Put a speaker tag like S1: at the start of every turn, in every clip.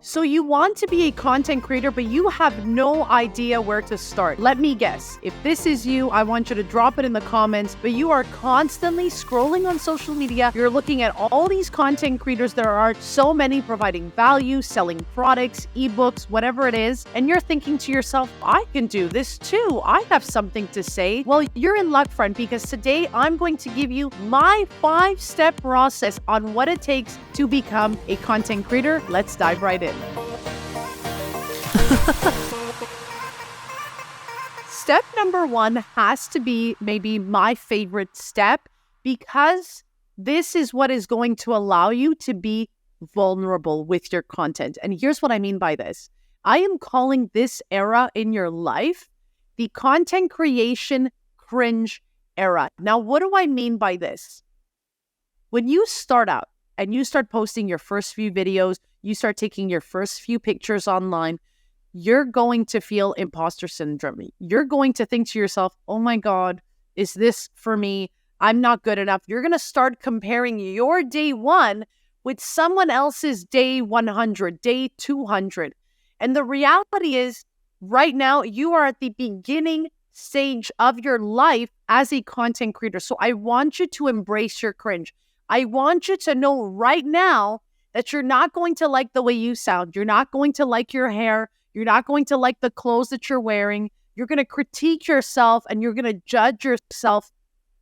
S1: So you want to be a content creator, but you have no idea where to start. Let me guess. If this is you, I want you to drop it in the comments, but you are constantly scrolling on social media. You're looking at all these content creators. There are so many providing value, selling products, ebooks, whatever it is. And you're thinking to yourself, I can do this too. I have something to say. Well, you're in luck, friend, because today I'm going to give you my 5-step process on what it takes to become a content creator. Let's dive right in. Step number 1 has to be maybe my favorite step, because this is what is going to allow you to be vulnerable with your content. And here's what I mean by this. I am calling this era in your life the content creation cringe era. Now, what do I mean by this? When you start out and you start posting your first few videos, you start taking your first few pictures online, you're going to feel imposter syndrome. You're going to think to yourself, oh my God, is this for me? I'm not good enough. You're going to start comparing your day 1 with someone else's day 100, day 200. And the reality is, right now, you are at the beginning stage of your life as a content creator. So I want you to embrace your cringe. I want you to know right now that you're not going to like the way you sound. You're not going to like your hair. You're not going to like the clothes that you're wearing. You're going to critique yourself and you're going to judge yourself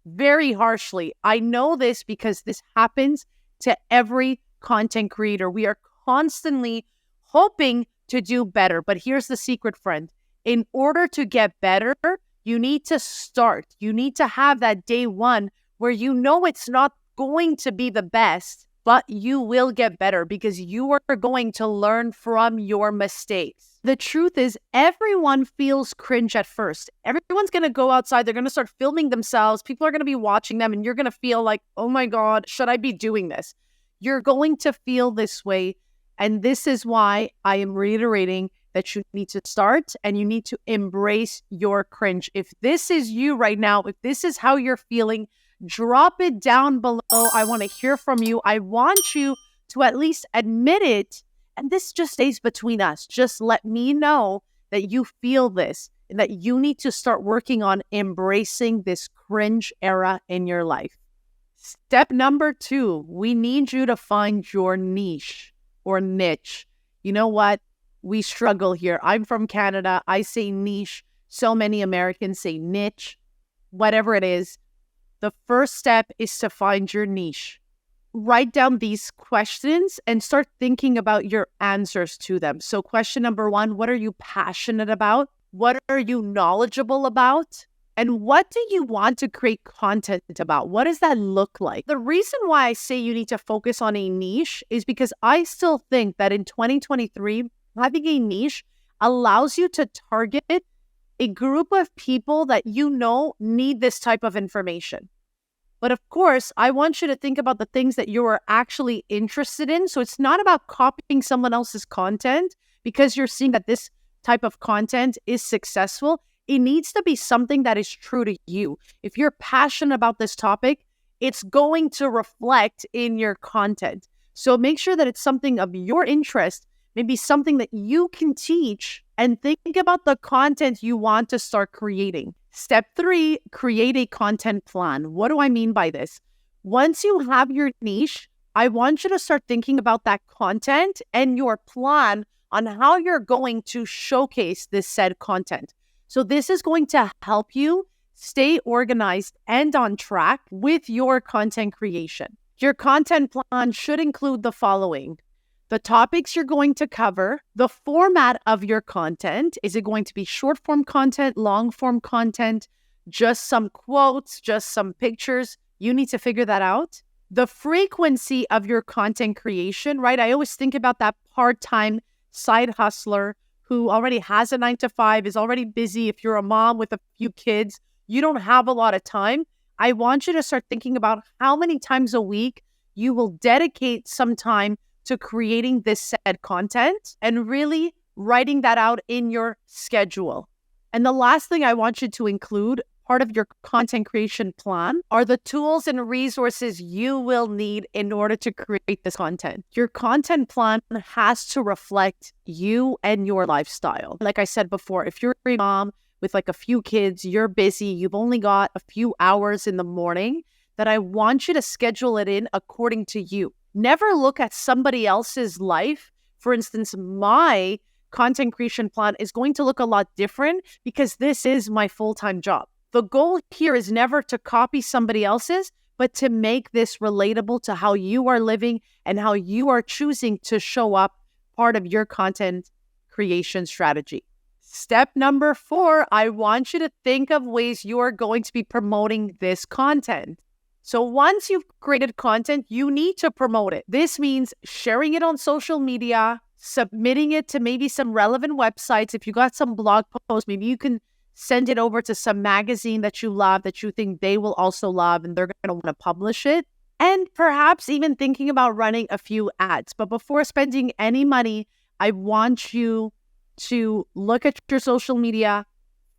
S1: very harshly. I know this because this happens to every content creator. We are constantly hoping to do better. But here's the secret, friend. In order to get better, you need to start. You need to have that day 1 where you know it's not going to be the best, but you will get better because you are going to learn from your mistakes. The truth is, everyone feels cringe at first. Everyone's going to go outside. They're going to start filming themselves. People are going to be watching them and you're going to feel like, oh my God, should I be doing this? You're going to feel this way. And this is why I am reiterating that you need to start and you need to embrace your cringe. If this is you right now, if this is how you're feeling, drop it down below. I want to hear from you. I want you to at least admit it. And this just stays between us. Just let me know that you feel this and that you need to start working on embracing this cringe era in your life. Step number 2, we need you to find your niche or niche. You know what? We struggle here. I'm from Canada. I say niche. So many Americans say niche. Whatever it is. The first step is to find your niche. Write down these questions and start thinking about your answers to them. So question number 1, what are you passionate about? What are you knowledgeable about? And what do you want to create content about? What does that look like? The reason why I say you need to focus on a niche is because I still think that in 2023, having a niche allows you to target a group of people that you know need this type of information. But of course, I want you to think about the things that you are actually interested in. So it's not about copying someone else's content because you're seeing that this type of content is successful. It needs to be something that is true to you. If you're passionate about this topic, it's going to reflect in your content. So make sure that it's something of your interest, maybe something that you can teach, and think about the content you want to start creating. Step 3, create a content plan. What do I mean by this? Once you have your niche, I want you to start thinking about that content and your plan on how you're going to showcase this said content. So this is going to help you stay organized and on track with your content creation. Your content plan should include the following: the topics you're going to cover, the format of your content. Is it going to be short form content, long form content, just some quotes, just some pictures? You need to figure that out. The frequency of your content creation, right? I always think about that part-time side hustler who already has a 9-to-5, is already busy. If you're a mom with a few kids, you don't have a lot of time. I want you to start thinking about how many times a week you will dedicate some time to creating this said content and really writing that out in your schedule. And the last thing I want you to include part of your content creation plan are the tools and resources you will need in order to create this content. Your content plan has to reflect you and your lifestyle. Like I said before, if you're a mom with like a few kids, you're busy, you've only got a few hours in the morning, that I want you to schedule it in according to you. Never look at somebody else's life. For instance, my content creation plan is going to look a lot different because this is my full-time job. The goal here is never to copy somebody else's, but to make this relatable to how you are living and how you are choosing to show up part of your content creation strategy. Step number 4, I want you to think of ways you are going to be promoting this content. So once you've created content, you need to promote it. This means sharing it on social media, submitting it to maybe some relevant websites. If you got some blog posts, maybe you can send it over to some magazine that you love, that you think they will also love, and they're going to want to publish it. And perhaps even thinking about running a few ads. But before spending any money, I want you to look at your social media,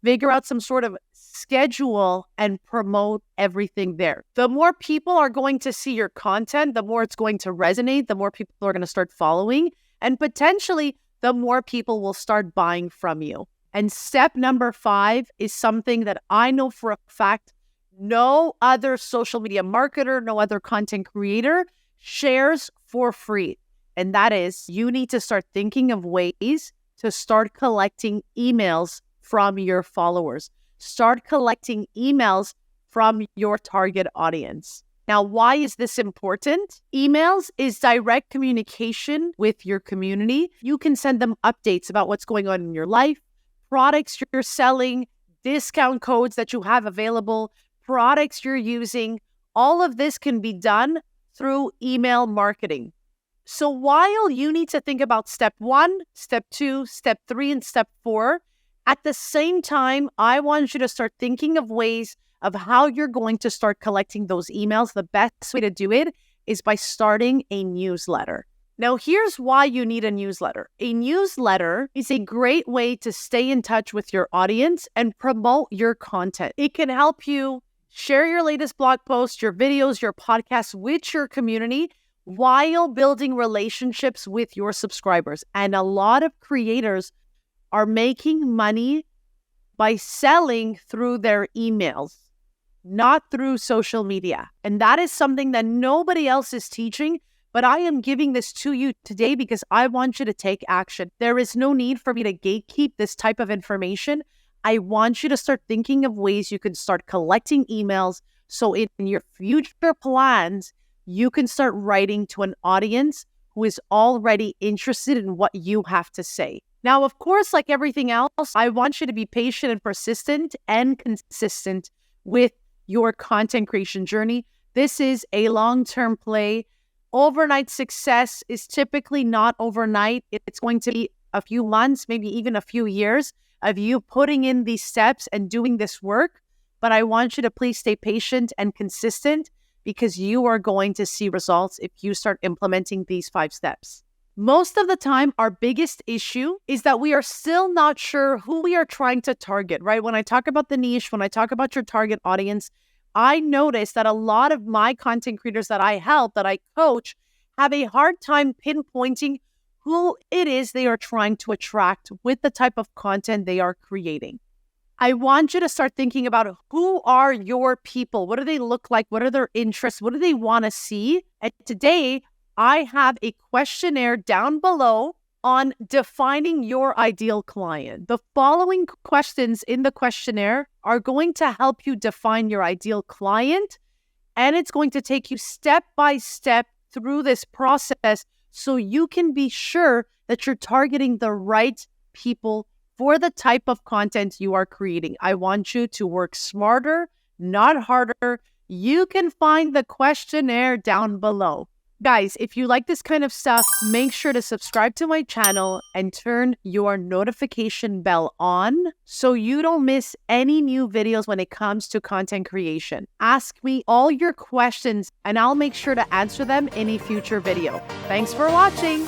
S1: figure out some sort of schedule, and promote everything there. The more people are going to see your content, the more it's going to resonate, the more people are going to start following, and potentially the more people will start buying from you. And step number 5 is something that I know for a fact no other social media marketer, no other content creator shares for free. And that is, you need to start thinking of ways to start collecting emails from your followers. Start collecting emails from your target audience. Now, why is this important? Emails is direct communication with your community. You can send them updates about what's going on in your life, products you're selling, discount codes that you have available, products you're using. All of this can be done through email marketing. So while you need to think about step 1, step 2, step 3, and step 4, at the same time, I want you to start thinking of ways of how you're going to start collecting those emails. The best way to do it is by starting a newsletter. Now, here's why you need a newsletter. A newsletter is a great way to stay in touch with your audience and promote your content. It can help you share your latest blog posts, your videos, your podcasts with your community while building relationships with your subscribers. And a lot of creators are making money by selling through their emails, not through social media. And that is something that nobody else is teaching, but I am giving this to you today because I want you to take action. There is no need for me to gatekeep this type of information. I want you to start thinking of ways you can start collecting emails so in your future plans, you can start writing to an audience who is already interested in what you have to say. Now, of course, like everything else, I want you to be patient and persistent and consistent with your content creation journey. This is a long-term play. Overnight success is typically not overnight. It's going to be a few months, maybe even a few years of you putting in these steps and doing this work. But I want you to please stay patient and consistent because you are going to see results if you start implementing these 5 steps. Most of the time, our biggest issue is that we are still not sure who we are trying to target, right? When I talk about the niche, when I talk about your target audience, I notice that a lot of my content creators that I help, that I coach, have a hard time pinpointing who it is they are trying to attract with the type of content they are creating. I want you to start thinking about who are your people? What do they look like? What are their interests? What do they want to see? And today, I have a questionnaire down below on defining your ideal client. The following questions in the questionnaire are going to help you define your ideal client, and it's going to take you step by step through this process so you can be sure that you're targeting the right people for the type of content you are creating. I want you to work smarter, not harder. You can find the questionnaire down below. Guys, if you like this kind of stuff, make sure to subscribe to my channel and turn your notification bell on so you don't miss any new videos when it comes to content creation. Ask me all your questions and I'll make sure to answer them in a future video. Thanks for watching.